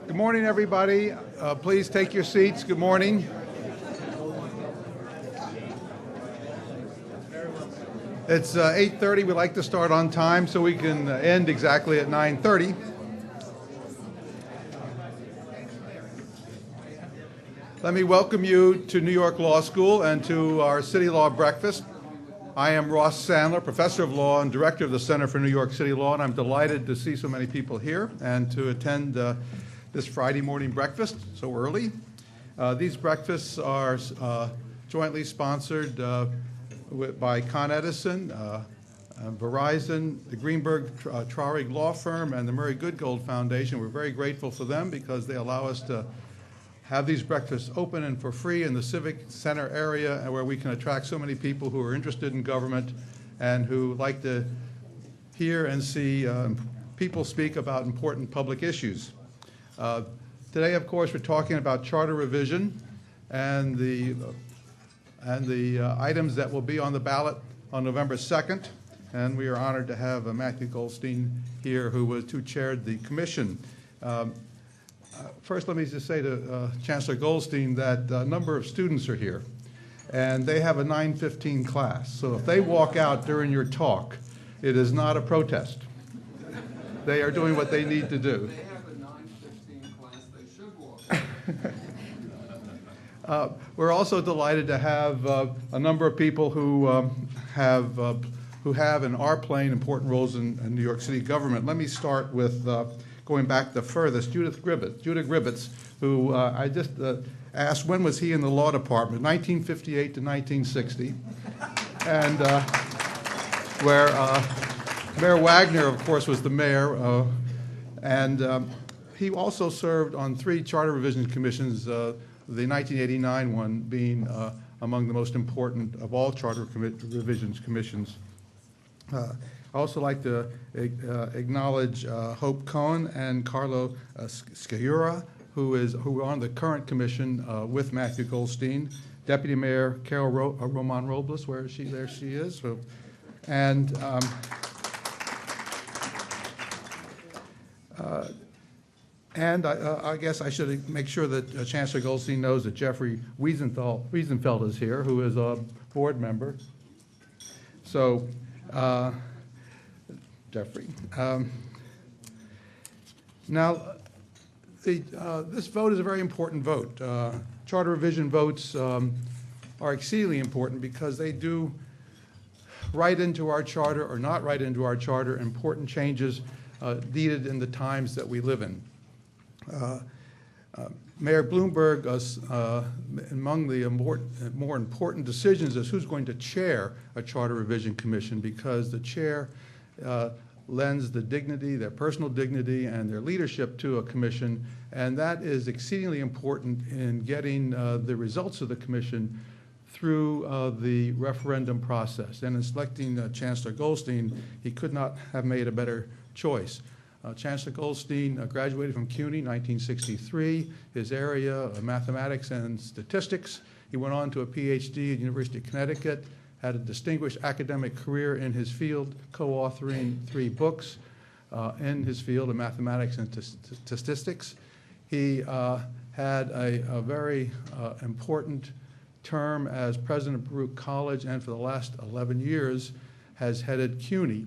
Good morning, everybody. Please take your seats. Good morning. It's 8:30. We like to start on time so we can end exactly at 9:30. Let me welcome you to New York Law School and to our City Law Breakfast. I am Ross Sandler, Professor of Law and Director of the Center for New York City Law, and I'm delighted to see so many people here and to attend this Friday morning breakfast so early. These breakfasts are jointly sponsored by Con Edison, Verizon, the Greenberg Traurig Law Firm, and the Murray Goodgold Foundation. We're very grateful for them because they allow us to have these breakfasts open and for free in the Civic Center area where we can attract so many people who are interested in government and who like to hear and see people speak about important public issues. Today, of course, we're talking about charter revision and the items that will be on the ballot on November 2nd. And we are honored to have Matthew Goldstein here, who chaired the commission. First, let me just say to Chancellor Goldstein that a number of students are here, and they have a 9:15 class. So if they walk out during your talk, it is not a protest. They are doing what they need to do. They have a 9:15 class. They should walk. We're also delighted to have a number of people who have and are playing important roles in New York City government. Let me start with going back the furthest, Judith Gribbets, who I just asked when was he in the law department, 1958 to 1960, and where Mayor Wagner, of course, was the mayor, and he also served on 3 charter revision commissions, the 1989 one being among the most important of all charter revisions commissions. I also like to acknowledge Hope Cohen and Carlo Sciurra, who are on the current commission with Matthew Goldstein. Deputy Mayor Carol Roman Robles, where is she? There she is. And I guess I should make sure that Chancellor Goldstein knows that Jeffrey Wiesenfeld is here, who is a board member. So, Jeffrey. Now, this vote is a very important vote. Charter revision votes are exceedingly important because they do write into our charter or not write into our charter important changes needed in the times that we live in. Mayor Bloomberg, among the more important decisions is who's going to chair a charter revision commission, because the chair lends the dignity, their personal dignity, and their leadership to a commission, and that is exceedingly important in getting the results of the commission through the referendum process. And in selecting Chancellor Goldstein, he could not have made a better choice. Chancellor Goldstein graduated from CUNY in 1963, his area mathematics and statistics. He went on to a PhD at the University of Connecticut, had a distinguished academic career in his field, co-authoring 3 books in his field of mathematics and statistics. He had a very important term as president of Baruch College, and for the last 11 years has headed CUNY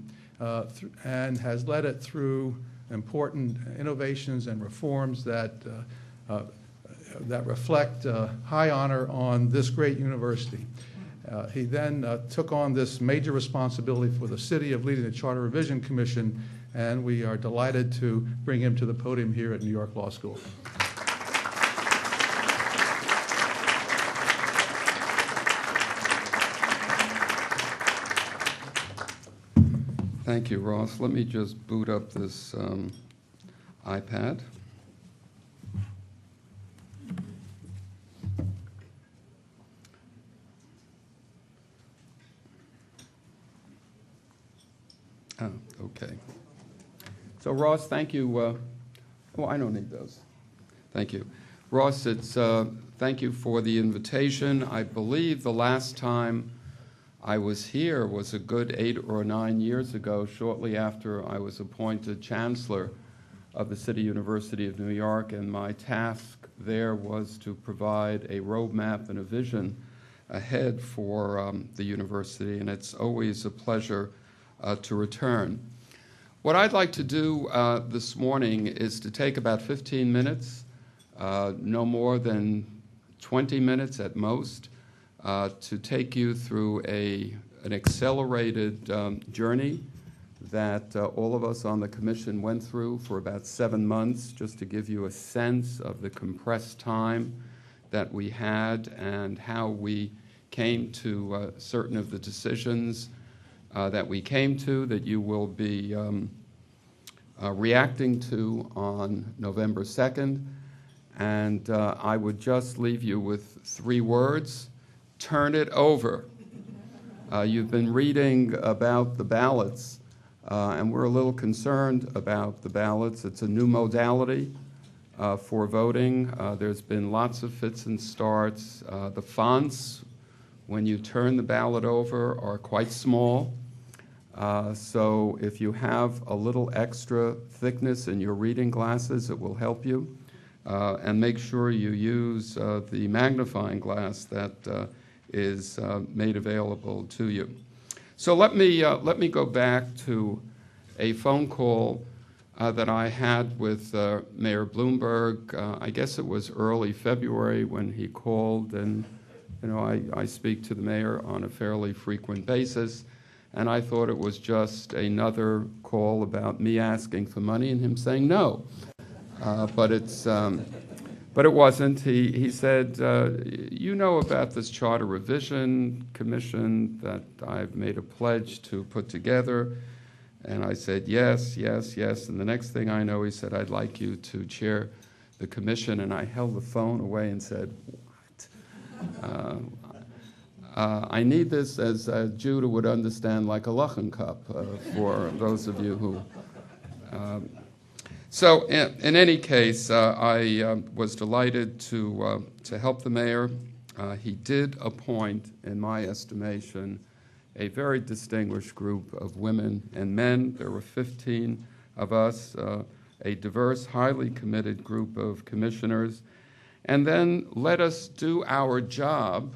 and has led it through important innovations and reforms that reflect high honor on this great university. He then took on this major responsibility for the city of leading the Charter Revision Commission, and we are delighted to bring him to the podium here at New York Law School. Thank you, Ross. Let me just boot up this iPad. Oh, okay. So, Ross, thank you. I don't need those. Thank you. Ross, thank you for the invitation. I believe the last time I was here was a good 8 or 9 years ago, shortly after I was appointed chancellor of the City University of New York, and my task there was to provide a roadmap and a vision ahead for the university, and it's always a pleasure to return. What I'd like to do this morning is to take about 15 minutes, no more than 20 minutes at most, to take you through an accelerated journey that all of us on the commission went through for about 7 months, just to give you a sense of the compressed time that we had and how we came to certain of the decisions that we came to that you will be reacting to on November 2nd. And I would just leave you with 3 words: turn it over. You've been reading about the ballots, and we're a little concerned about the ballots. It's a new modality for voting. There's been lots of fits and starts. The fonts, when you turn the ballot over, are quite small. So if you have a little extra thickness in your reading glasses, it will help you. And make sure you use the magnifying glass that is made available to you. So let me go back to a phone call that I had with Mayor Bloomberg. I guess it was early February when he called, and I speak to the mayor on a fairly frequent basis, and I thought it was just another call about me asking for money and him saying no. But it wasn't. He said, you know about this Charter Revision Commission that I've made a pledge to put together? And I said, yes, yes, yes. And the next thing I know, he said, I'd like you to chair the commission. And I held the phone away and said, what? I need this, as Judah would understand, like a Lachen cup for those of you who... So in any case, I was delighted to help the mayor. He did appoint, in my estimation, a very distinguished group of women and men. There were 15 of us, a diverse, highly committed group of commissioners, and then let us do our job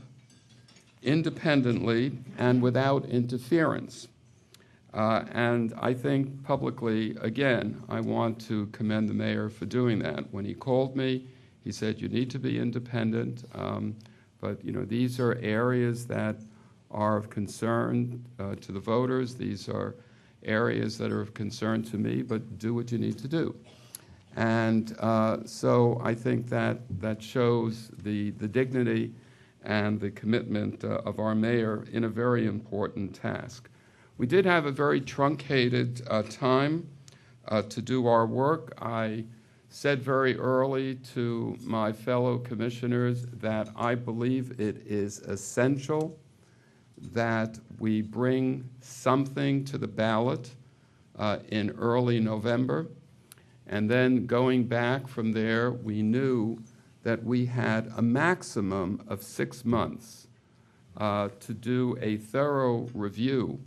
independently and without interference. And I think publicly, again, I want to commend the mayor for doing that. When he called me, he said, you need to be independent, but these are areas that are of concern to the voters. These are areas that are of concern to me, but do what you need to do. And so I think that shows the dignity and the commitment of our mayor in a very important task. We did have a very truncated time to do our work. I said very early to my fellow commissioners that I believe it is essential that we bring something to the ballot in early November. And then going back from there, we knew that we had a maximum of 6 months to do a thorough review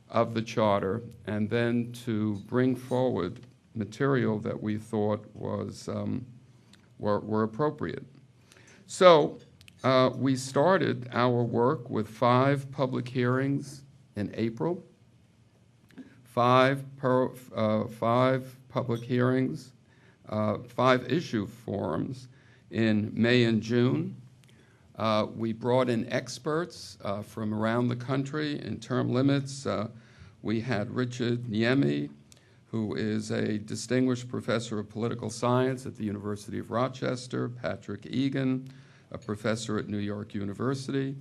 of the charter, and then to bring forward material that we thought was were appropriate. So we started our work with 5 public hearings in April, 5 public hearings, 5 issue forums in May and June. We brought in experts from around the country in term limits. We had Richard Niemi, who is a distinguished professor of political science at the University of Rochester, Patrick Egan, a professor at New York University.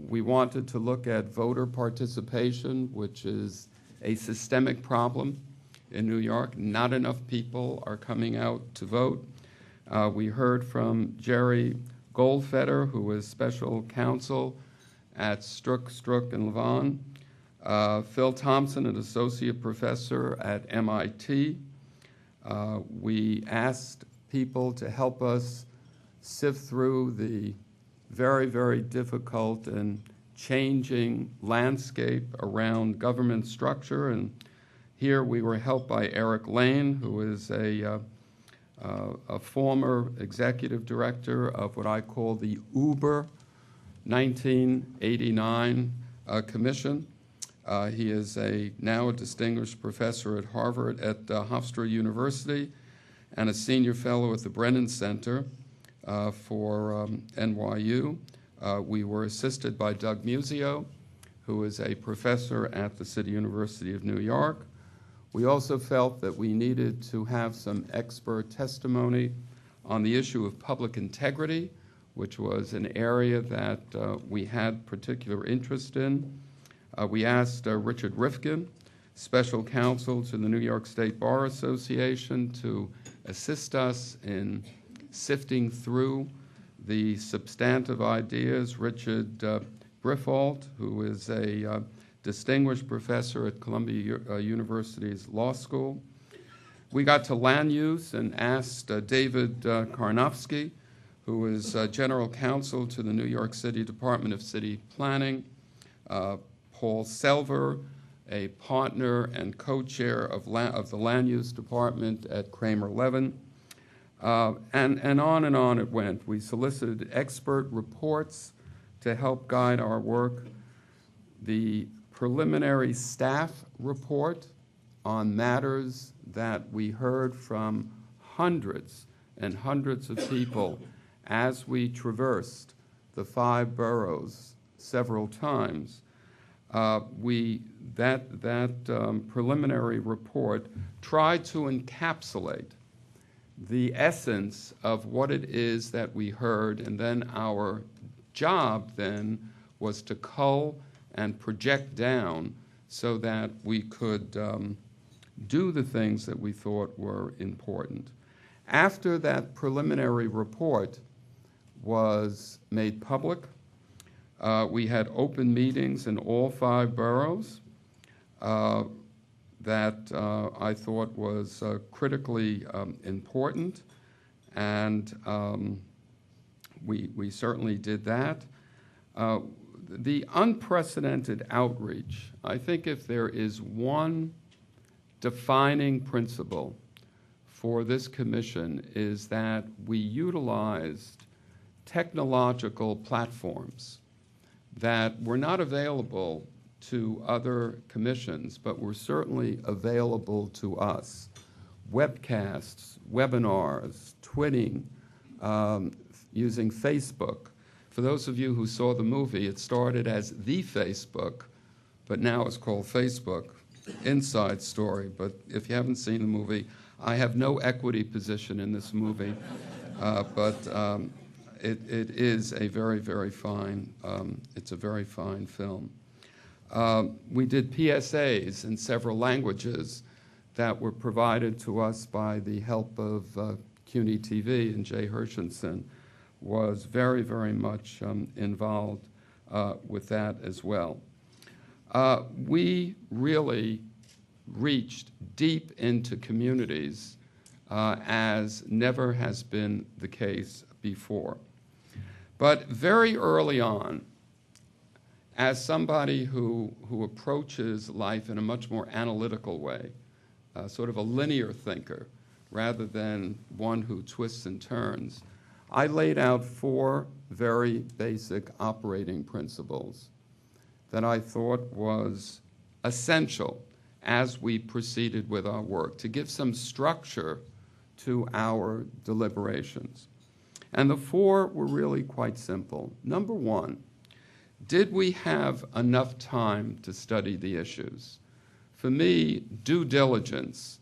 We wanted to look at voter participation, which is a systemic problem in New York. Not enough people are coming out to vote. We heard from Jerry Goldfeder, who is special counsel at Strzok and Levin, Phil Thompson, an associate professor at MIT. We asked people to help us sift through the very, very difficult and changing landscape around government structure, and Here we were helped by Eric Lane, who is a former executive director of what I call the Uber 1989 Commission. He is now a distinguished professor at Harvard at Hofstra University and a senior fellow at the Brennan Center for NYU. We were assisted by Doug Musio, who is a professor at the City University of New York. We also felt that we needed to have some expert testimony on the issue of public integrity, which was an area that we had particular interest in. We asked Richard Rifkin, special counsel to the New York State Bar Association, to assist us in sifting through the substantive ideas. Richard Briffault, who is a distinguished professor at Columbia University's Law School. We got to land use and asked David Karnofsky, who is general counsel to the New York City Department of City Planning, Paul Selver, a partner and co-chair of the land use department at Kramer Levin, and on it went. We solicited expert reports to help guide our work. The preliminary staff report on matters that we heard from hundreds and hundreds of people as we traversed the 5 boroughs several times. That preliminary report tried to encapsulate the essence of what it is that we heard, and then our job then was to cull and project down so that we could do the things that we thought were important. After that preliminary report was made public, we had open meetings in all 5 boroughs that I thought was critically important, and we certainly did that. The unprecedented outreach, I think if there is one defining principle for this commission, is that we utilized technological platforms that were not available to other commissions, but were certainly available to us. Webcasts, webinars, twitting, using Facebook. For those of you who saw the movie, it started as The Facebook, but now it's called Facebook. Inside story, but if you haven't seen the movie, I have no equity position in this movie, but it is a very, very fine, it's a very fine film. We did PSAs in several languages that were provided to us by the help of CUNY TV, and Jay Hershenson was very, very much involved with that as well. We really reached deep into communities as never has been the case before. But very early on, as somebody who approaches life in a much more analytical way, sort of a linear thinker rather than one who twists and turns, I laid out 4 very basic operating principles that I thought was essential as we proceeded with our work, to give some structure to our deliberations. And the 4 were really quite simple. Number 1, did we have enough time to study the issues? For me, due diligence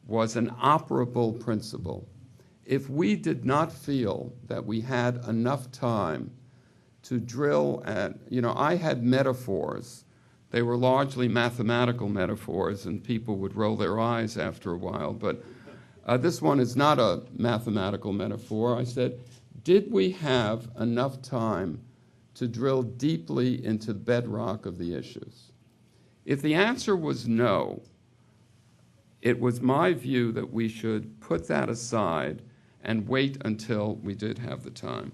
was an operable principle. If we did not feel that we had enough time to drill at, I had metaphors. They were largely mathematical metaphors, and people would roll their eyes after a while, but this one is not a mathematical metaphor. I said, did we have enough time to drill deeply into the bedrock of the issues? If the answer was no, it was my view that we should put that aside and wait until we did have the time.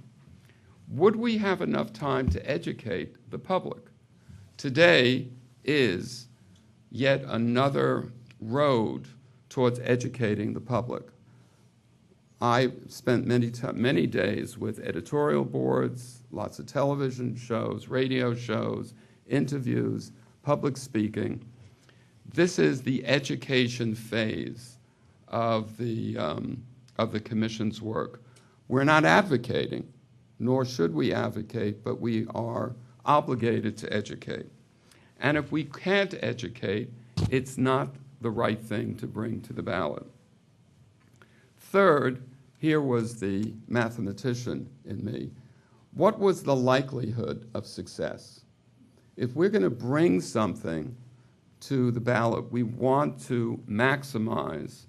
Would we have enough time to educate the public? Today is yet another road towards educating the public. I spent many days with editorial boards, lots of television shows, radio shows, interviews, public speaking. This is the education phase of the Commission's work. We're not advocating, nor should we advocate, but we are obligated to educate. And if we can't educate, it's not the right thing to bring to the ballot. Third, here was the mathematician in me. What was the likelihood of success? If we're going to bring something to the ballot, we want to maximize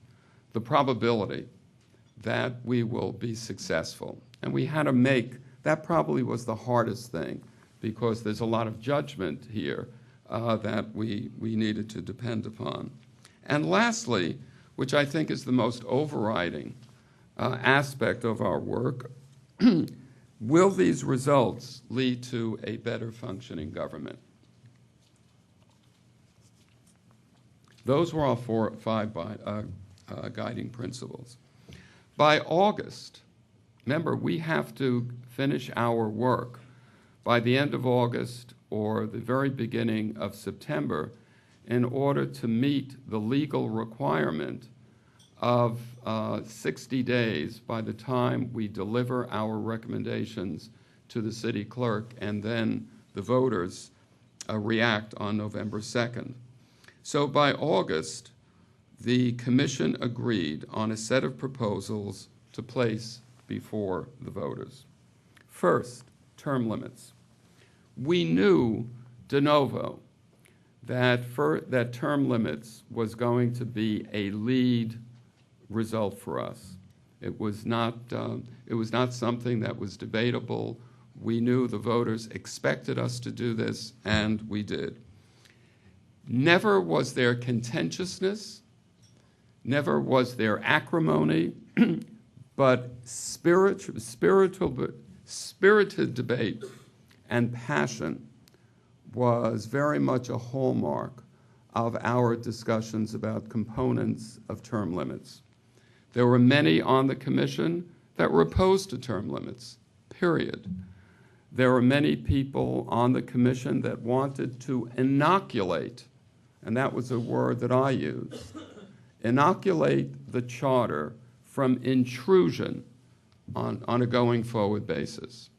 the probability that we will be successful. And we had to make, that probably was the hardest thing, because there's a lot of judgment here that we needed to depend upon. And lastly, which I think is the most overriding aspect of our work, will these results lead to a better functioning government? Those were our five guiding principles. By August, remember, we have to finish our work by the end of August or the very beginning of September in order to meet the legal requirement of 60 days by the time we deliver our recommendations to the city clerk, and then the voters react on November 2nd. So by August, the Commission agreed on a set of proposals to place before the voters. First, term limits. We knew de novo that term limits was going to be a lead result for us. It was not something that was debatable. We knew the voters expected us to do this, and we did. Never was there contentiousness, never was there acrimony, but spirited debate and passion was very much a hallmark of our discussions about components of term limits. There were many on the Commission that were opposed to term limits, period. There were many people on the Commission that wanted to inoculate, and that was a word that I used, inoculate the charter from intrusion on a going forward basis.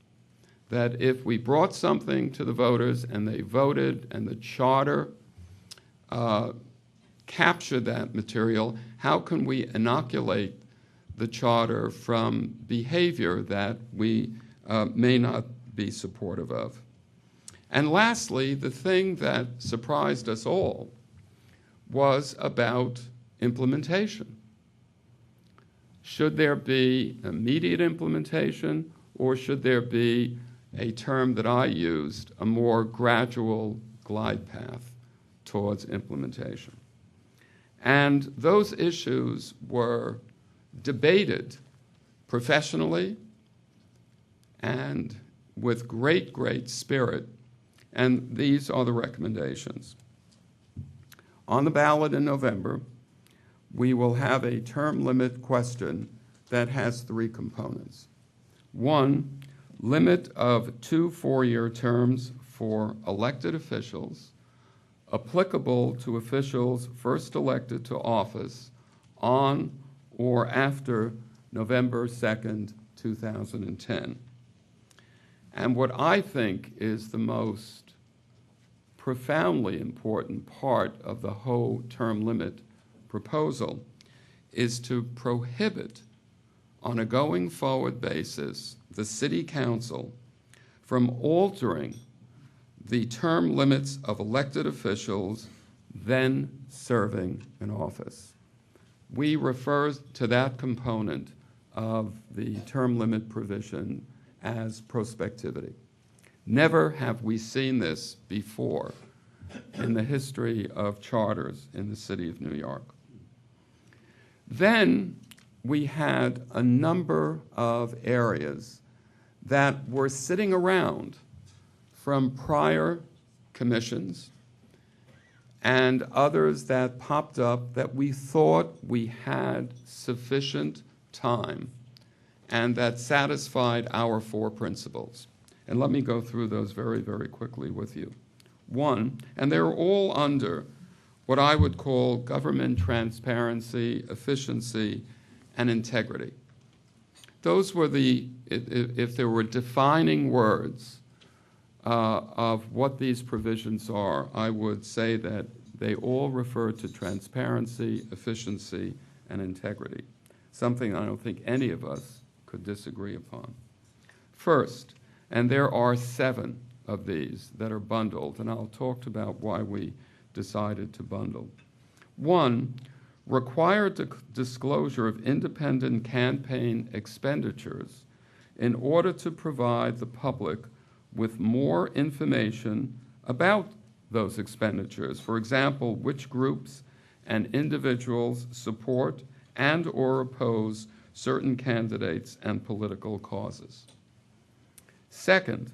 That if we brought something to the voters and they voted and the charter captured that material, how can we inoculate the charter from behavior that we may not be supportive of? And lastly, the thing that surprised us all was about implementation. Should there be immediate implementation, or should there be a term that I used, a more gradual glide path towards implementation? And those issues were debated professionally and with great, great spirit, and these are the recommendations. On the ballot in November, we will have a term limit question that has three components. One, limit of 2 4-year terms for elected officials applicable to officials first elected to office on or after November 2nd, 2010. And what I think is the most profoundly important part of the whole term limit proposal is to prohibit, on a going forward basis, the City Council from altering the term limits of elected officials then serving in office. We refer to that component of the term limit provision as prospectivity. Never have we seen this before in the history of charters in the city of New York. Then we had a number of areas that were sitting around from prior commissions and others that popped up that we thought we had sufficient time and that satisfied our four principles. And let me go through those very, very quickly with you. One, and they're all under what I would call government transparency, efficiency, and integrity. Those were if there were defining words of what these provisions are, I would say that they all refer to transparency, efficiency, and integrity, something I don't think any of us could disagree upon. First, and there are 7 of these that are bundled, and I'll talk about why we decided to bundle. 1, required disclosure of independent campaign expenditures in order to provide the public with more information about those expenditures. For example, which groups and individuals support and or oppose certain candidates and political causes. Second,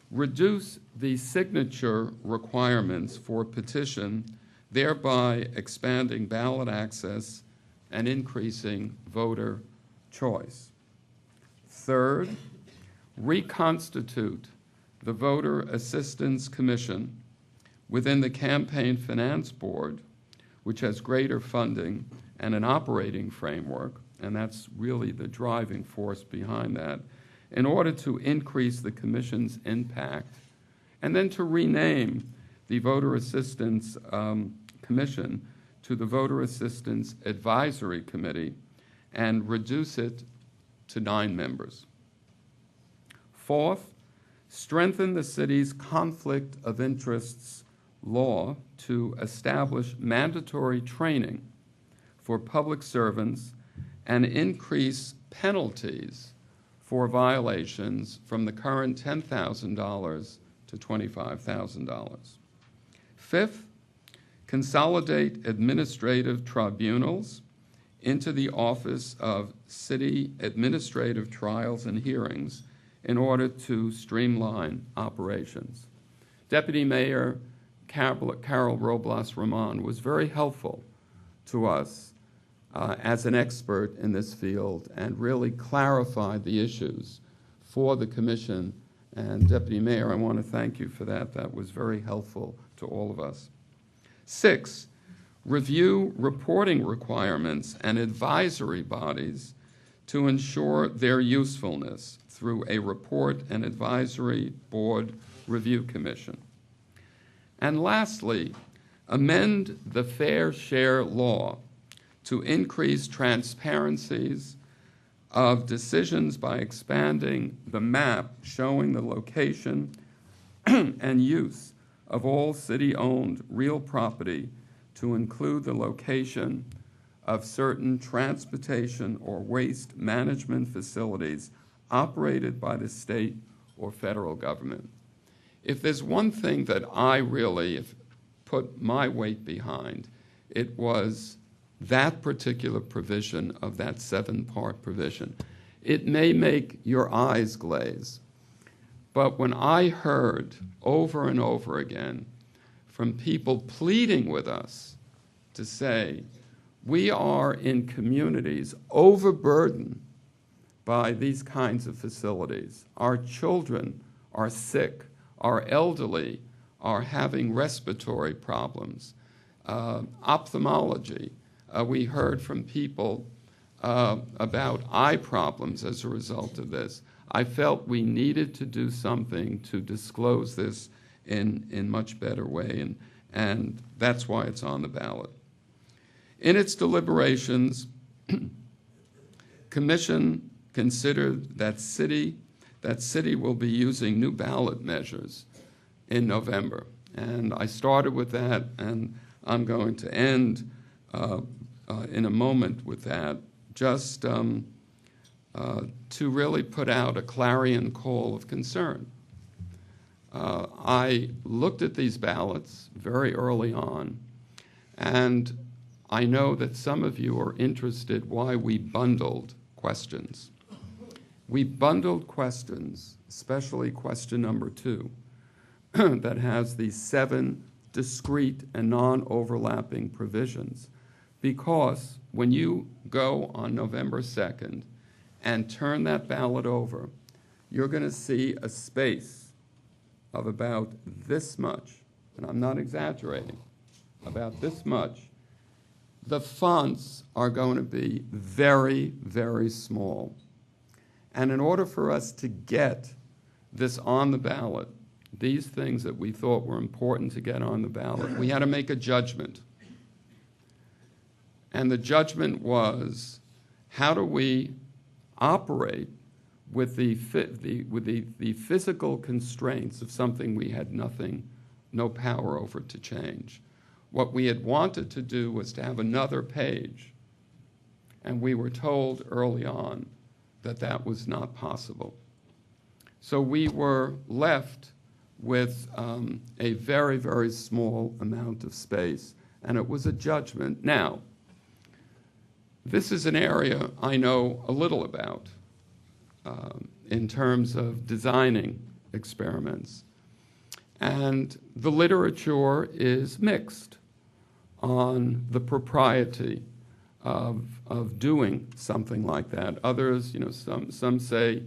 reduce the signature requirements for petition, thereby expanding ballot access and increasing voter choice. Third, reconstitute the Voter Assistance Commission within the Campaign Finance Board, which has greater funding and an operating framework, and that's really the driving force behind that, in order to increase the Commission's impact, and then to rename the Voter Assistance Commission to the Voter Assistance Advisory Committee and reduce it to 9 members. Fourth, strengthen the city's conflict of interests law to establish mandatory training for public servants and increase penalties for violations from the current $10,000 to $25,000. Fifth, consolidate administrative tribunals into the Office of City Administrative Trials and Hearings in order to streamline operations. Deputy Mayor Carol Robles-Ramon was very helpful to us as an expert in this field and really clarified the issues for the Commission. And Deputy Mayor, I want to thank you for that. That was very helpful to all of us. 6, review reporting requirements and advisory bodies to ensure their usefulness through a report and advisory board review commission. And lastly, amend the fair share law to increase transparencies of decisions by expanding the map showing the location and use of all city-owned real property to include the location of certain transportation or waste management facilities operated by the state or federal government. If there's one thing that I really put my weight behind, it was that particular provision of that 7-part provision. It may make your eyes glaze, but when I heard over and over again from people pleading with us to say, we are in communities overburdened by these kinds of facilities. Our children are sick. Our elderly are having respiratory problems. Ophthalmology. We heard from people about eye problems as a result of this. I felt we needed to do something to disclose this in much better way, and that's why it's on the ballot. In its deliberations, Commission considered that city will be using new ballot measures in November. And I started with that, and I'm going to end in a moment with that, just to really put out a clarion call of concern. I looked at these ballots very early on, and I know that some of you are interested why we bundled questions. We bundled questions, especially question number 2, that has these 7 discrete and non-overlapping provisions, because when you go on November 2nd and turn that ballot over, you're going to see a space of about this much, and I'm not exaggerating, about this much. The fonts are going to be very, very small. And in order for us to get this on the ballot, these things that we thought were important to get on the ballot, we had to make a judgment. And the judgment was, how do we operate with the physical constraints of something we had no power over to change? What we had wanted to do was to have another page, and we were told early on that that was not possible. So we were left with a very, very small amount of space, and it was a judgment. Now, this is an area I know a little about in terms of designing experiments. And the literature is mixed on the propriety of doing something like that. Others, some say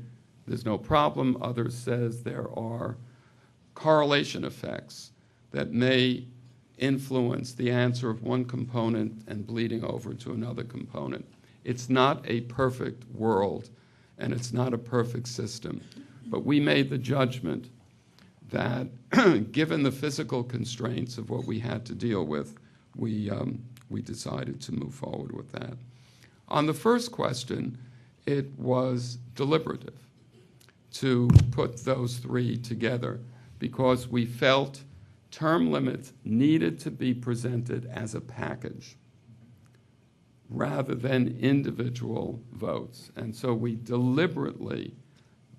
there's no problem. Others says there are correlation effects that may influence the answer of one component and bleeding over to another component. It's not a perfect world, and it's not a perfect system. But we made the judgment that given the physical constraints of what we had to deal with, we decided to move forward with that. On the first question, it was deliberative to put those three together because we felt term limits needed to be presented as a package rather than individual votes. And so we deliberately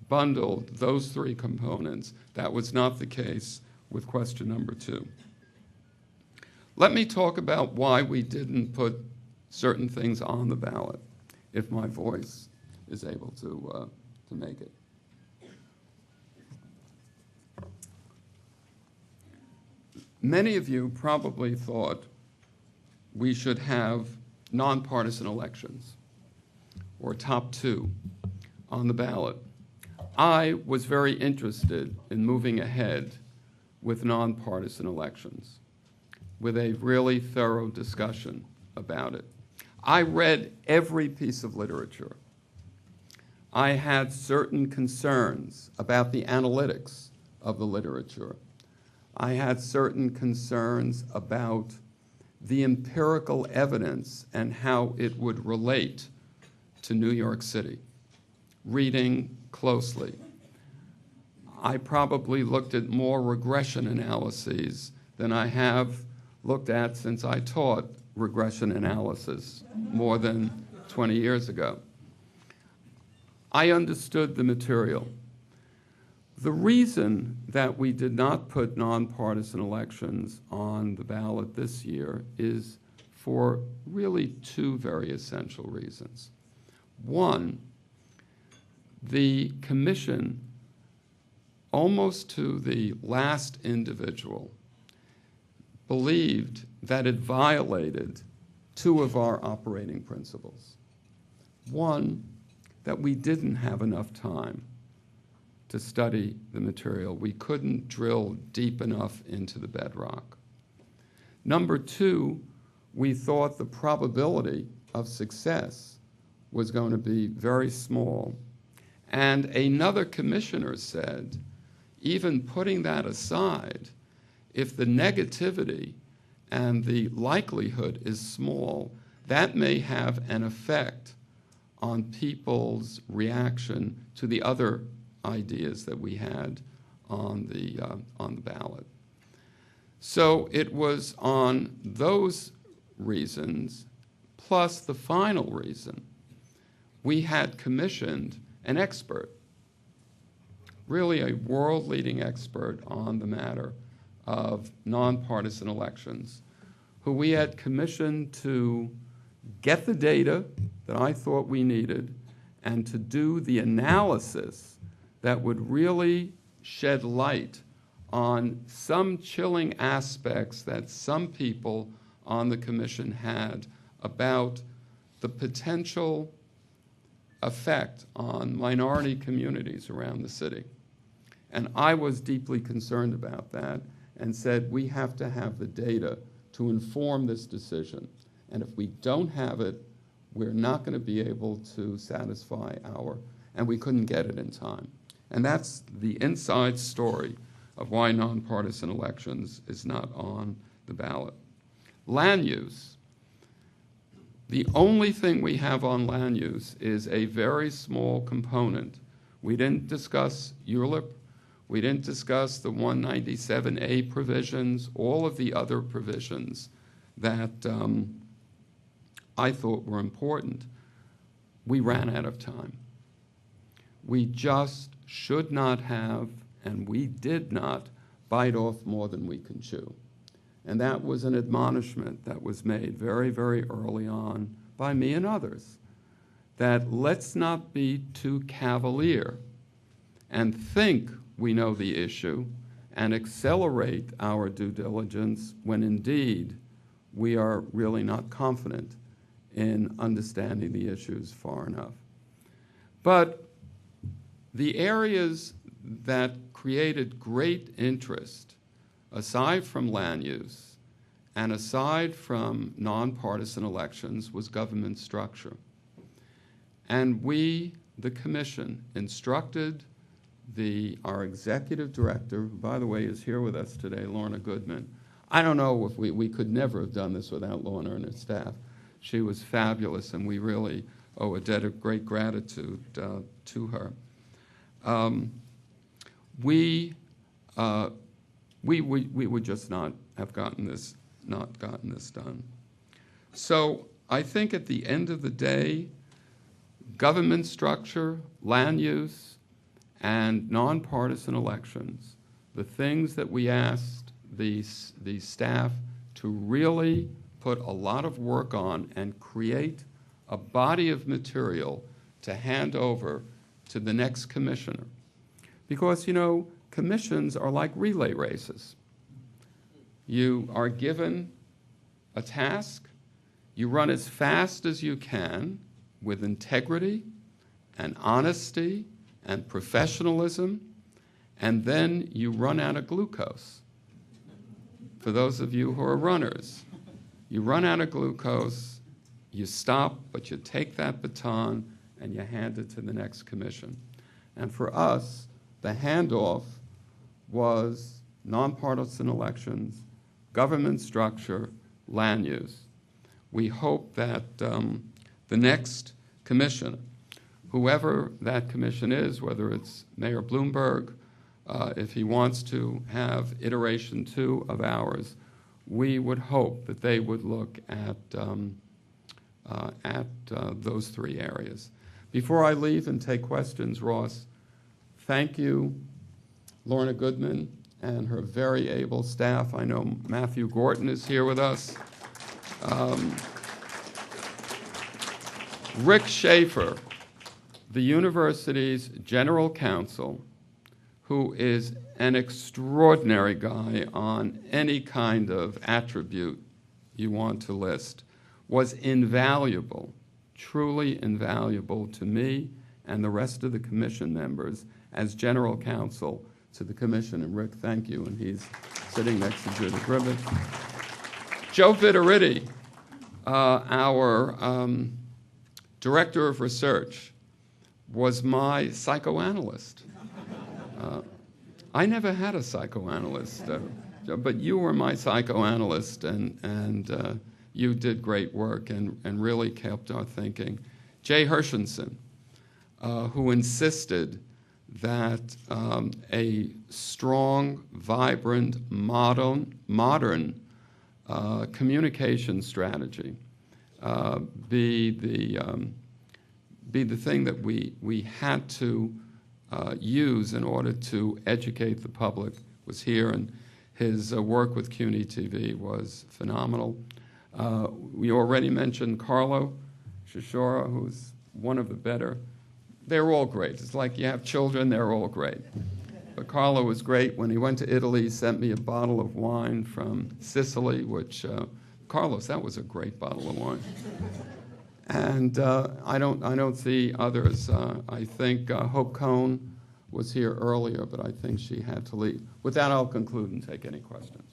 bundled those three components. That was not the case with question number 2. Let me talk about why we didn't put certain things on the ballot, if my voice is able to make it. Many of you probably thought we should have nonpartisan elections, or top 2, on the ballot. I was very interested in moving ahead with nonpartisan elections, with a really thorough discussion about it. I read every piece of literature. I had certain concerns about the analytics of the literature. I had certain concerns about the empirical evidence and how it would relate to New York City, reading closely. I probably looked at more regression analyses than I have looked at since I taught regression analysis more than 20 years ago. I understood the material. The reason that we did not put nonpartisan elections on the ballot this year is for really 2 very essential reasons. One, the commission, almost to the last individual, believed that it violated 2 of our operating principles. One, that we didn't have enough time to study the material. We couldn't drill deep enough into the bedrock. Number 2, we thought the probability of success was going to be very small. And another commissioner said, even putting that aside, if the negativity and the likelihood is small, that may have an effect on people's reaction to the other ideas that we had on the ballot. So it was on those reasons, plus the final reason, we had commissioned an expert, really a world-leading expert on the matter of nonpartisan elections, who we had commissioned to get the data that I thought we needed and to do the analysis that would really shed light on some chilling aspects that some people on the commission had about the potential effect on minority communities around the city. And I was deeply concerned about that and said, we have to have the data to inform this decision. And if we don't have it, we're not going to be able to satisfy and we couldn't get it in time. And that's the inside story of why nonpartisan elections is not on the ballot. Land use. The only thing we have on land use is a very small component. We didn't discuss ULIP. We didn't discuss the 197A provisions, all of the other provisions that I thought were important. We ran out of time. We just should not have, and we did not, bite off more than we can chew. And that was an admonishment that was made very, very early on by me and others, that let's not be too cavalier and think we know the issue and accelerate our due diligence when indeed we are really not confident in understanding the issues far enough. But the areas that created great interest, aside from land use and aside from nonpartisan elections, was government structure. And we, the commission, instructed our executive director, who, by the way, is here with us today, Lorna Goodman. I don't know if we could never have done this without Lorna and her staff. She was fabulous, and we really owe a debt of great gratitude to her. We would just not have gotten this done. So I think at the end of the day, government structure, land use, and nonpartisan elections, the things that we asked the staff to really put a lot of work on and create a body of material to hand over to the next commissioner. Because, you know, commissions are like relay races. You are given a task, you run as fast as you can with integrity and honesty and professionalism, and then you run out of glucose. For those of you who are runners, you run out of glucose, you stop, but you take that baton and you hand it to the next commission. And for us, the handoff was nonpartisan elections, government structure, land use. We hope that the next commission, whoever that commission is, whether it's Mayor Bloomberg, if he wants to have iteration 2 of ours, we would hope that they would look at those 3 areas. Before I leave and take questions, Ross, thank you, Lorna Goodman and her very able staff. I know Matthew Gorton is here with us. Rick Schaefer, the university's general counsel, who is an extraordinary guy on any kind of attribute you want to list, was invaluable, truly invaluable to me and the rest of the commission members as general counsel to the commission. And Rick, thank you. And he's sitting next to Judith Ribbett. Joe Vitariti, our director of research, was my psychoanalyst. I never had a psychoanalyst, but you were my psychoanalyst, and you did great work and really kept our thinking. Jay Hershenson, who insisted that a strong, vibrant, modern communication strategy be the thing that we had to use in order to educate the public, was here, and his work with CUNY TV was phenomenal. We already mentioned Carlo Shishora, who's one of the better. They're all great. It's like you have children, they're all great. But Carlo was great. When he went to Italy, he sent me a bottle of wine from Sicily, which, Carlos, that was a great bottle of wine. And I don't see others. I think Hope Cohn was here earlier, but I think she had to leave. With that, I'll conclude and take any questions.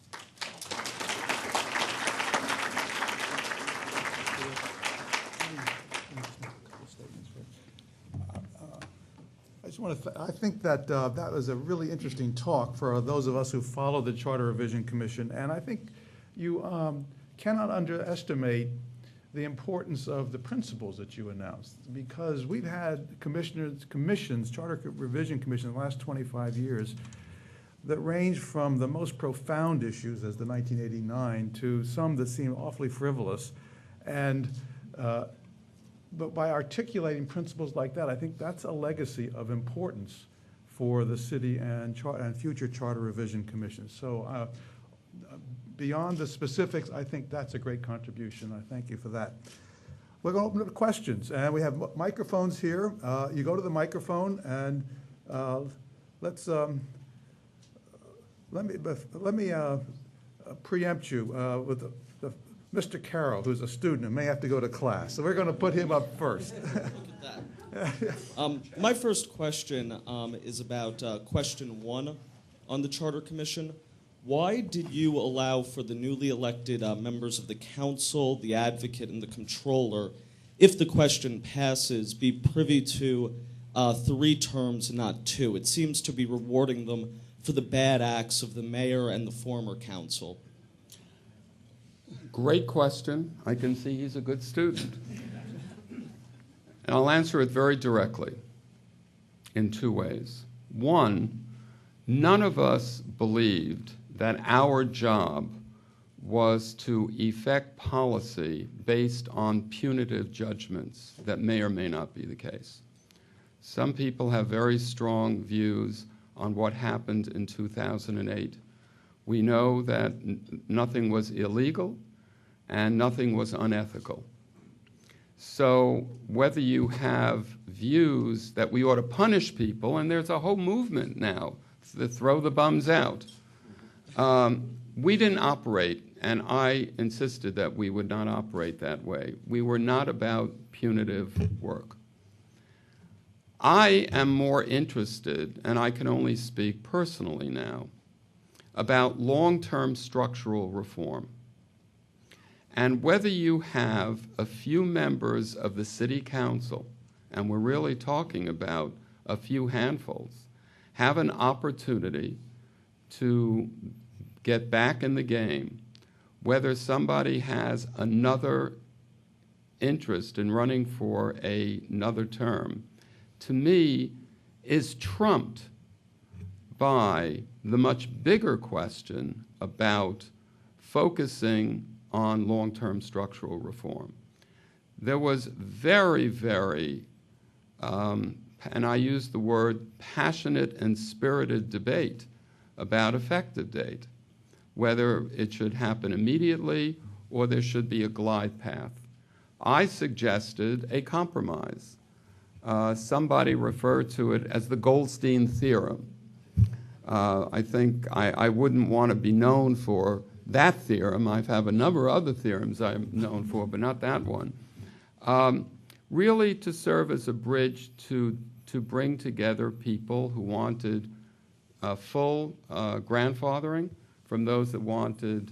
I think that that was a really interesting talk for those of us who follow the Charter Revision Commission, and I think you cannot underestimate the importance of the principles that you announced, because we've had commissions, Charter Revision Commission in the last 25 years that range from the most profound issues, as the 1989, to some that seem awfully frivolous, and but by articulating principles like that, I think that's a legacy of importance for the city and future charter revision commissions. So beyond the specifics, I think that's a great contribution. I thank you for that. We're going to open up to questions, and we have microphones here. You go to the microphone, and let me preempt you with Mr. Carroll, who's a student and may have to go to class. So we're going to put him up first. Look at that. My first question is about question 1 on the Charter Commission. Why did you allow for the newly elected members of the council, the advocate, and the controller, if the question passes, be privy to 3 terms and not 2? It seems to be rewarding them for the bad acts of the mayor and the former council. Great question. I can see he's a good student. And I'll answer it very directly in 2 ways. One, none of us believed that our job was to effect policy based on punitive judgments that may or may not be the case. Some people have very strong views on what happened in 2008. We know that nothing was illegal and nothing was unethical. So whether you have views that we ought to punish people, and there's a whole movement now to throw the bums out, we didn't operate, and I insisted that we would not operate that way. We were not about punitive work. I am more interested, and I can only speak personally now, about long-term structural reform. And whether you have a few members of the city council, and we're really talking about a few handfuls, have an opportunity to get back in the game, whether somebody has another interest in running for another term, to me is trumped by the much bigger question about focusing on long-term structural reform. There was very, very, and I use the word passionate and spirited debate about effective date, whether it should happen immediately or there should be a glide path. I suggested a compromise. Somebody referred to it as the Goldstein theorem. I think I wouldn't want to be known for that theorem. I have a number of other theorems I'm known for, but not that one. Really to serve as a bridge to bring together people who wanted full grandfathering from those that wanted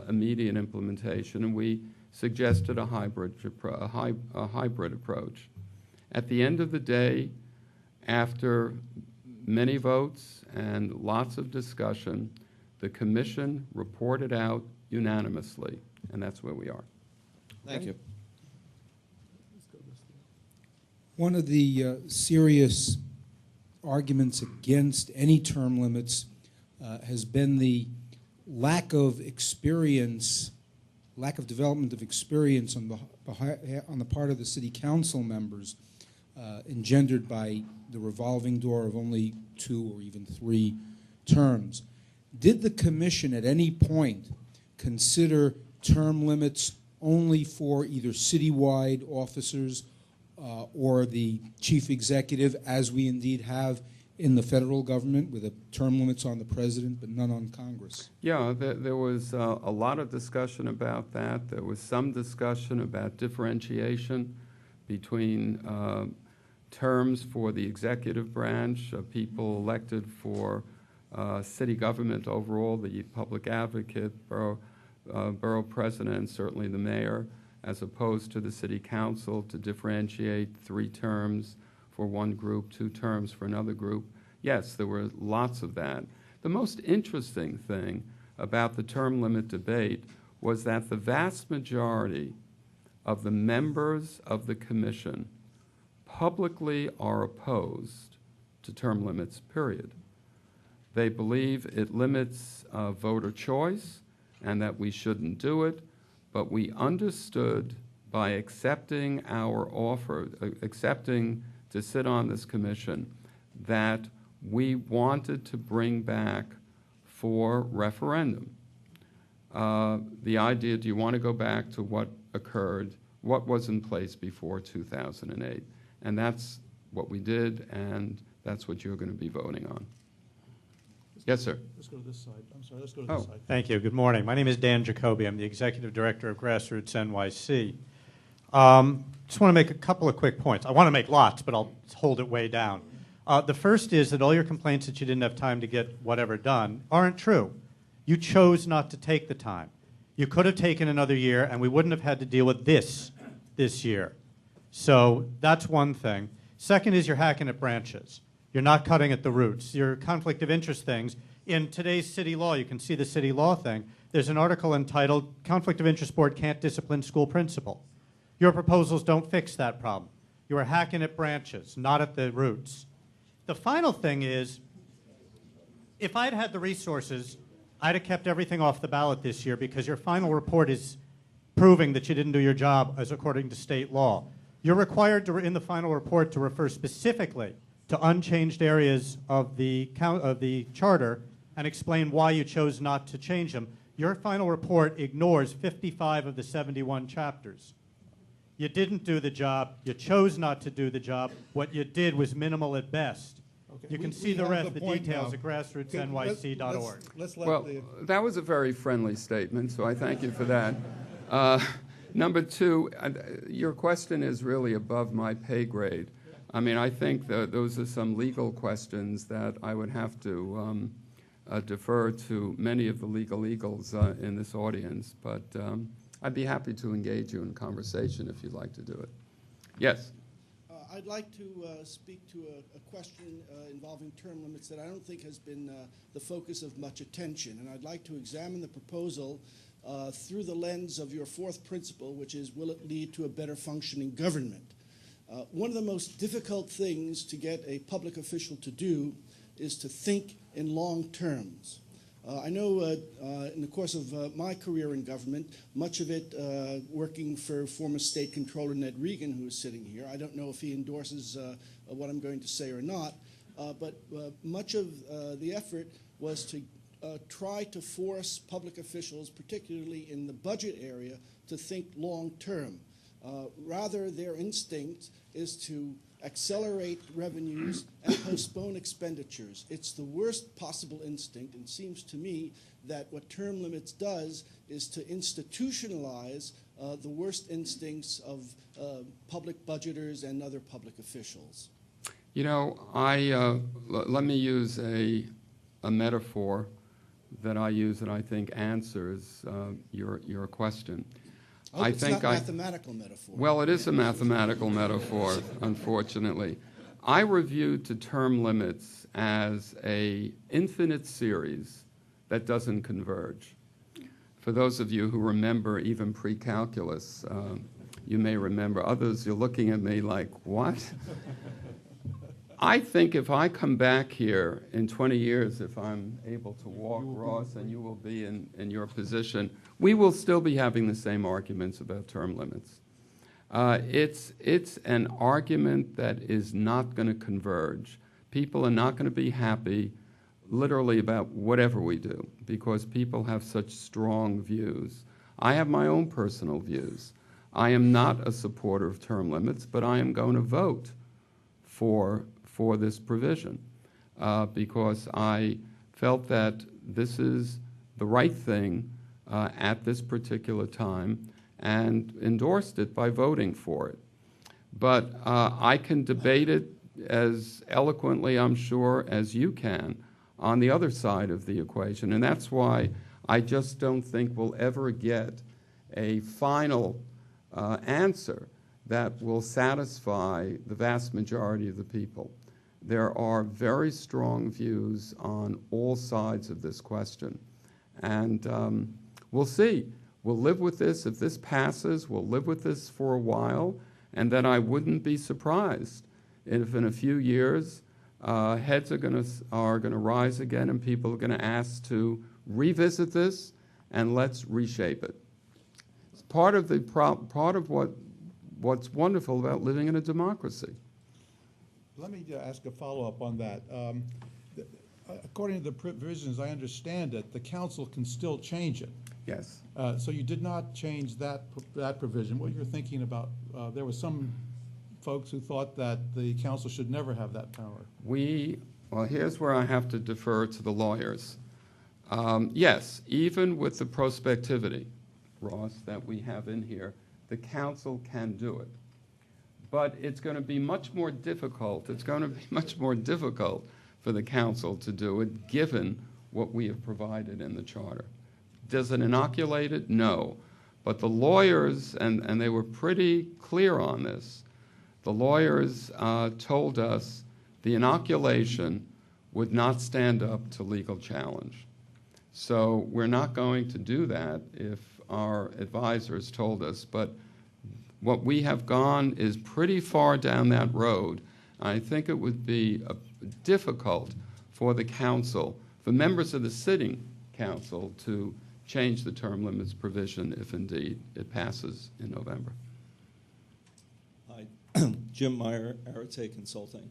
immediate implementation, and we suggested a hybrid approach. At the end of the day, after many votes and lots of discussion, the commission reported out unanimously, and that's where we are. Thank you. One of the serious arguments against any term limits has been the lack of experience, lack of development of experience on the part of the city council members engendered by the revolving door of only 2 or even 3 terms. Did the commission at any point consider term limits only for either citywide officers or the chief executive, as we indeed have in the federal government with term limits on the president but none on Congress. Yeah, there was a lot of discussion about that. There was some discussion about differentiation between terms for the executive branch, people elected for city government overall, the public advocate, borough president, and certainly the mayor, as opposed to the city council, to differentiate 3 terms for one group, 2 terms for another group. Yes, there were lots of that. The most interesting thing about the term limit debate was that the vast majority of the members of the commission publicly are opposed to term limits, period. They believe it limits voter choice and that we shouldn't do it, but we understood by accepting our offer, accepting to sit on this commission, that we wanted to bring back for referendum the idea, do you want to go back to what occurred, what was in place before 2008? And that's what we did, and that's what you're going to be voting on. Yes, sir. Let's go to this side. I'm sorry, let's go to this side. Thank you. Good morning. My name is Dan Jacoby. I'm the Executive Director of Grassroots NYC. Just want to make a couple of quick points. I want to make lots, but I'll hold it way down. The first is that all your complaints that you didn't have time to get whatever done aren't true. You chose not to take the time. You could have taken another year, and we wouldn't have had to deal with this year. So that's one thing. Second is you're hacking at branches. You're not cutting at the roots. Your conflict of interest things. In today's city law, you can see the city law thing. There's an article entitled, Conflict of Interest Board Can't Discipline School Principal. Your proposals don't fix that problem. You are hacking at branches, not at the roots. The final thing is, if I'd had the resources, I'd have kept everything off the ballot this year because your final report is proving that you didn't do your job as according to state law. You're required to, in the final report, to refer specifically to unchanged areas of the charter and explain why you chose not to change them. Your final report ignores 55 of the 71 chapters. You didn't do the job. You chose not to do the job. What you did was minimal at best. Okay. You can see we the have rest, the point details now. at grassrootsnyc.org. Let's let Well, the... that was a very friendly statement, so I thank you for that. Number 2, your question is really above my pay grade. I mean, I think that those are some legal questions that I would have to defer to many of the legal eagles in this audience, but I'd be happy to engage you in conversation if you'd like to do it. Yes? I'd like to speak to a question involving term limits that I don't think has been the focus of much attention, and I'd like to examine the proposal through the lens of your 4th principle, which is, will it lead to a better functioning government? One of the most difficult things to get a public official to do is to think in long terms. I know in the course of my career in government, much of it working for former State Controller Ned Regan, who is sitting here. I don't know if he endorses what I'm going to say or not, but much of the effort was to try to force public officials, particularly in the budget area, to think long term. Rather, their instinct is to accelerate revenues and postpone expenditures. It's the worst possible instinct, and it seems to me that what term limits does is to institutionalize the worst instincts of public budgeters and other public officials. You know, let me use a metaphor that I use that I think answers your question. Oh, it's not a mathematical metaphor. Well, it is a mathematical metaphor, unfortunately. I reviewed to term limits as an infinite series that doesn't converge. For those of you who remember even pre-calculus, you may remember. Others, you're looking at me like, what? I think if I come back here in 20 years, if I'm able to walk, Ross, and you will be in your position, we will still be having the same arguments about term limits. It's an argument that is not going to converge. People are not going to be happy literally about whatever we do because people have such strong views. I have my own personal views. I am not a supporter of term limits, but I am going to vote for this provision. because I felt that this is the right thing at this particular time and endorsed it by voting for it. But I can debate it as eloquently, I'm sure, as you can on the other side of the equation. And that's why I just don't think we'll ever get a final answer that will satisfy the vast majority of the people. There are very strong views on all sides of this question. And we'll see. We'll live with this. If this passes, we'll live with this for a while. And then I wouldn't be surprised if in a few years heads are going to rise again and people are going to ask to revisit this and let's reshape it. It's part of what's wonderful about living in a democracy. Let me ask a follow-up on that. According to the provisions, I understand it, the council can still change it. Yes. So you did not change that provision. What you're thinking about, there were some folks who thought that the council should never have that power. Well, here's where I have to defer to the lawyers. Yes, even with the prospectivity, Ross, that we have in here, the council can do it. But it's going to be much more difficult. It's going to be much more difficult for the council to do it, given what we have provided in the charter. Does it inoculate it? No. But the lawyers, and they were pretty clear on this, the lawyers told us the inoculation would not stand up to legal challenge. So we're not going to do that if our advisors told us. But what we have gone is pretty far down that road. I think it would be difficult for the council, for members of the sitting council, to change the term limits provision if indeed it passes in November. Hi, Jim Meyer, Arete Consulting.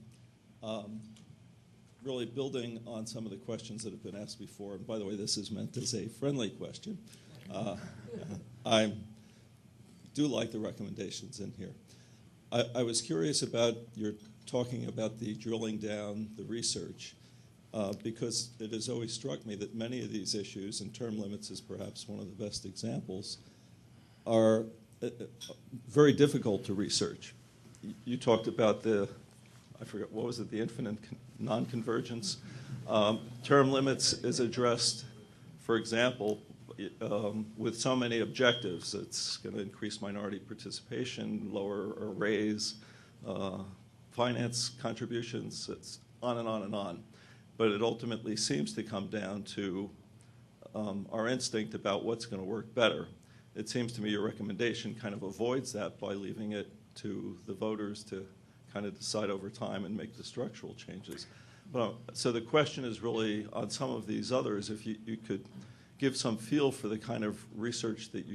Really building on some of the questions that have been asked before, and by the way, this is meant as a friendly question. I do like the recommendations in here. I was curious about your talking about the drilling down the research, because it has always struck me that many of these issues, and term limits is perhaps one of the best examples, are very difficult to research. You talked about I forget, what was it, the infinite non-convergence? Term limits is addressed, for example, with so many objectives. It's going to increase minority participation, lower or raise finance contributions. It's on and on and on. But it ultimately seems to come down to our instinct about what's going to work better. It seems to me your recommendation kind of avoids that by leaving it to the voters to kind of decide over time and make the structural changes. So the question is really on some of these others, if you could give some feel for the kind of research that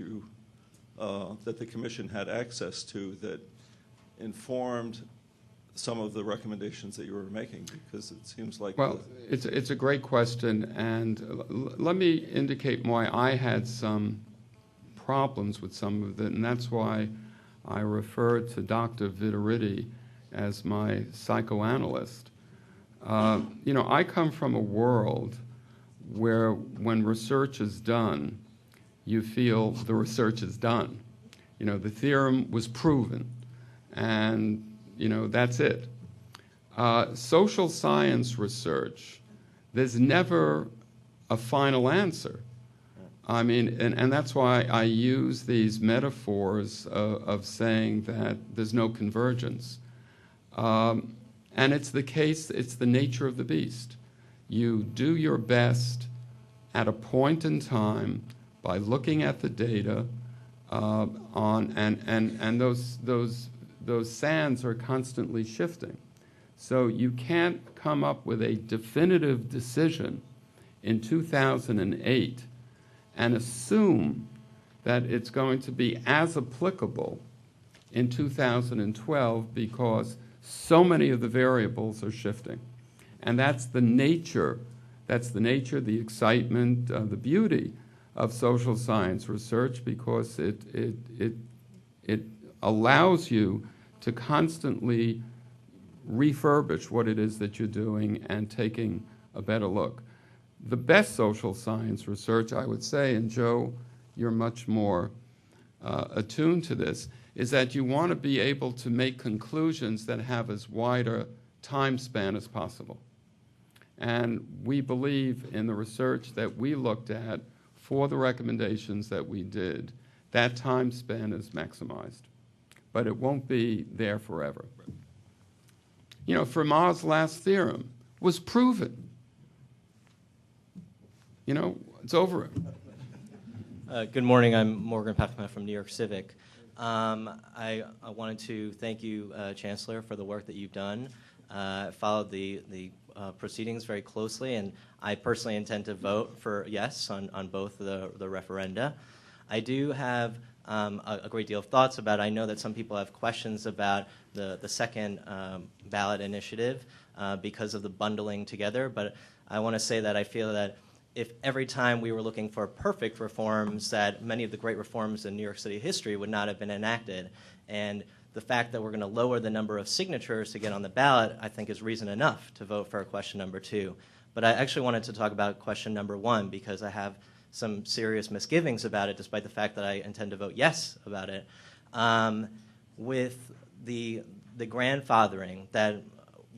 that the Commission had access to that informed some of the recommendations that you were making, because it seems like... Well, it's a great question, and let me indicate why I had some problems with some of it, and that's why I referred to Dr. Vitariti as my psychoanalyst. I come from a world where when research is done, you feel the research is done. The theorem was proven, and that's it. Social science research, there's never a final answer. I mean, and that's why I use these metaphors of saying that there's no convergence. And it's the nature of the beast. You do your best at a point in time by looking at the data and those sands are constantly shifting. So you can't come up with a definitive decision in 2008 and assume that it's going to be as applicable in 2012 because so many of the variables are shifting. And that's the nature, the excitement, the beauty of social science research, because it allows you to constantly refurbish what it is that you're doing and taking a better look. The best social science research, I would say, and Joe, you're much more attuned to this, is that you want to be able to make conclusions that have as wide a time span as possible. And we believe in the research that we looked at for the recommendations that we did, that time span is maximized. But it won't be there forever. You know, Fermat's last theorem was proven. You know, it's over. Good morning. I'm Morgan Pachman from New York Civic. I wanted to thank you, Chancellor, for the work that you've done. Followed the proceedings very closely, and I personally intend to vote for yes on both the referenda. I do have a great deal of thoughts about it. I know that some people have questions about the second ballot initiative because of the bundling together, but I want to say that I feel that if every time we were looking for perfect reforms, that many of the great reforms in New York City history would not have been enacted. And the fact that we're going to lower the number of signatures to get on the ballot, I think, is reason enough to vote for question number 2. But I actually wanted to talk about question number 1 because I have some serious misgivings about it, despite the fact that I intend to vote yes about it. With the grandfathering that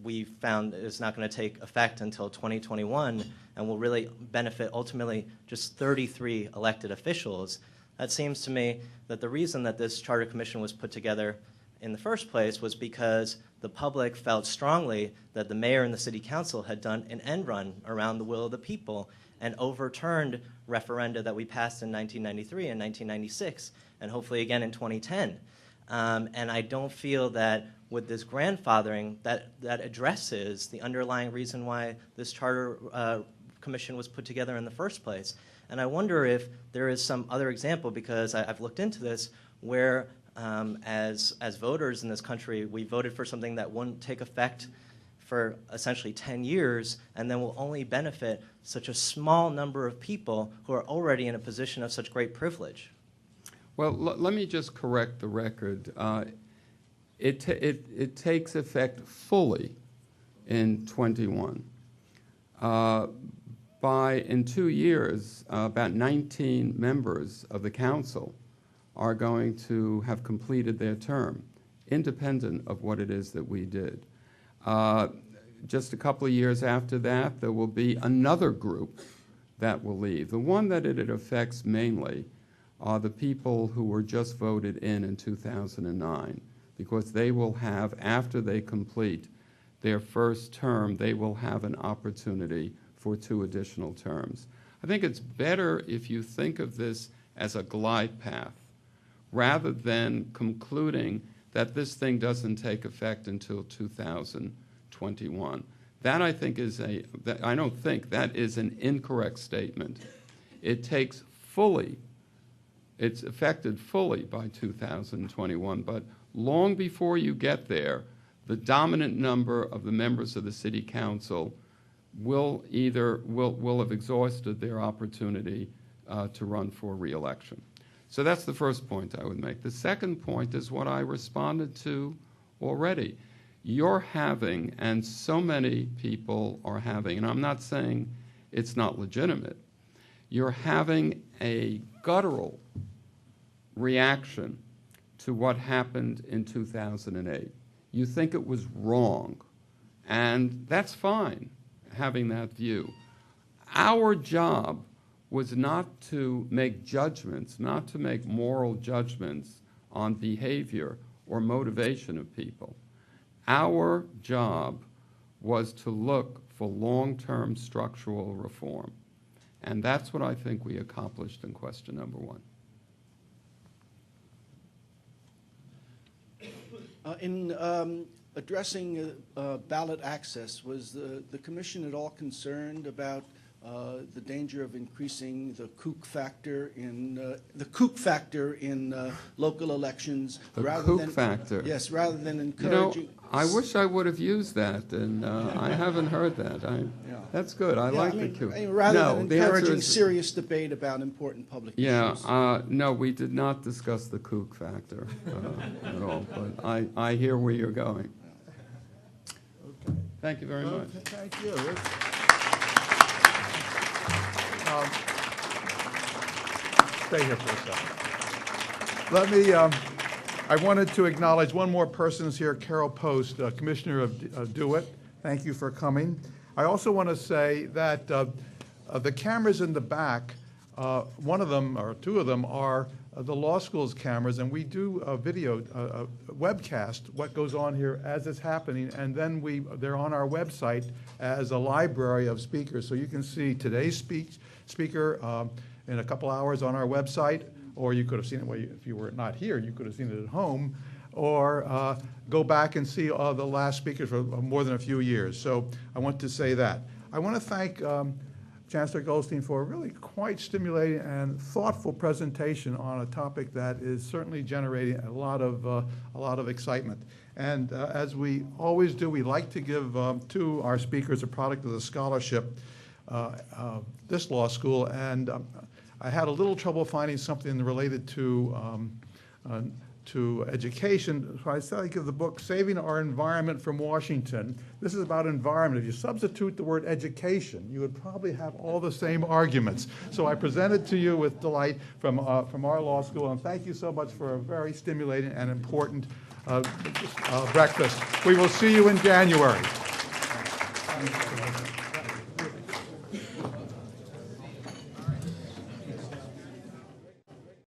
we found is not going to take effect until 2021 and will really benefit ultimately just 33 elected officials, that seems to me that the reason that this Charter Commission was put together in the first place was because the public felt strongly that the mayor and the city council had done an end run around the will of the people and overturned referenda that we passed in 1993 and 1996 and hopefully again in 2010. And I don't feel that with this grandfathering that addresses the underlying reason why this Charter Commission was put together in the first place. And I wonder if there is some other example, because I've looked into this, where as voters in this country, we voted for something that wouldn't take effect for essentially 10 years and then will only benefit such a small number of people who are already in a position of such great privilege. Well, let me just correct the record. It takes effect fully in 21. In 2 years, about 19 members of the council are going to have completed their term, independent of what it is that we did. Just a couple of years after that, there will be another group that will leave. The one that it affects mainly are the people who were just voted in 2009, because they will have, after they complete their first term, they will have an opportunity for 2 additional terms. I think it's better if you think of this as a glide path, rather than concluding that this thing doesn't take effect until 2021. That I think is I don't think that is an incorrect statement. It takes fully, it's effected fully by 2021, but long before you get there, the dominant number of the members of the city council will have exhausted their opportunity to run for re-election. So that's the first point I would make. The second point is what I responded to already. You're having, and so many people are having, and I'm not saying it's not legitimate, you're having a guttural reaction to what happened in 2008. You think it was wrong, and that's fine, having that view. Our job was not to make judgments, not to make moral judgments on behavior or motivation of people. Our job was to look for long-term structural reform. And that's what I think we accomplished in question number 1. In addressing ballot access, was the commission at all concerned about the danger of increasing the kook factor in local elections? Factor. Yes, rather than encouraging. You know, I wish I would have used that, and I haven't heard that. That's good. I like the kook. Rather than encouraging serious debate about important public issues. No, we did not discuss the kook factor at all. But I hear where you're going. Thank you very much. Okay, thank you. Stay here for a second. Let me, I wanted to acknowledge one more person is here, Carol Post, Commissioner of DeWitt. Thank you for coming. I also want to say that the cameras in the back, one of them or two of them are the law school's cameras, and we do a video webcast what goes on here as it's happening, and then they're on our website as a library of speakers, so you can see today's speaker in a couple hours on our website, or you could have seen it if you were not here, you could have seen it at home, or go back and see the last speakers for more than a few years. So I want to say that. I want to thank Chancellor Goldstein for a really quite stimulating and thoughtful presentation on a topic that is certainly generating a lot of excitement. And as we always do, we like to give to our speakers a product of the scholarship, this law school, and I had a little trouble finding something related to education, so I decided to give the book Saving Our Environment from Washington. This is about environment. If you substitute the word education, you would probably have all the same arguments. So I present it to you with delight from our law school, and thank you so much for a very stimulating and important breakfast. We will see you in January.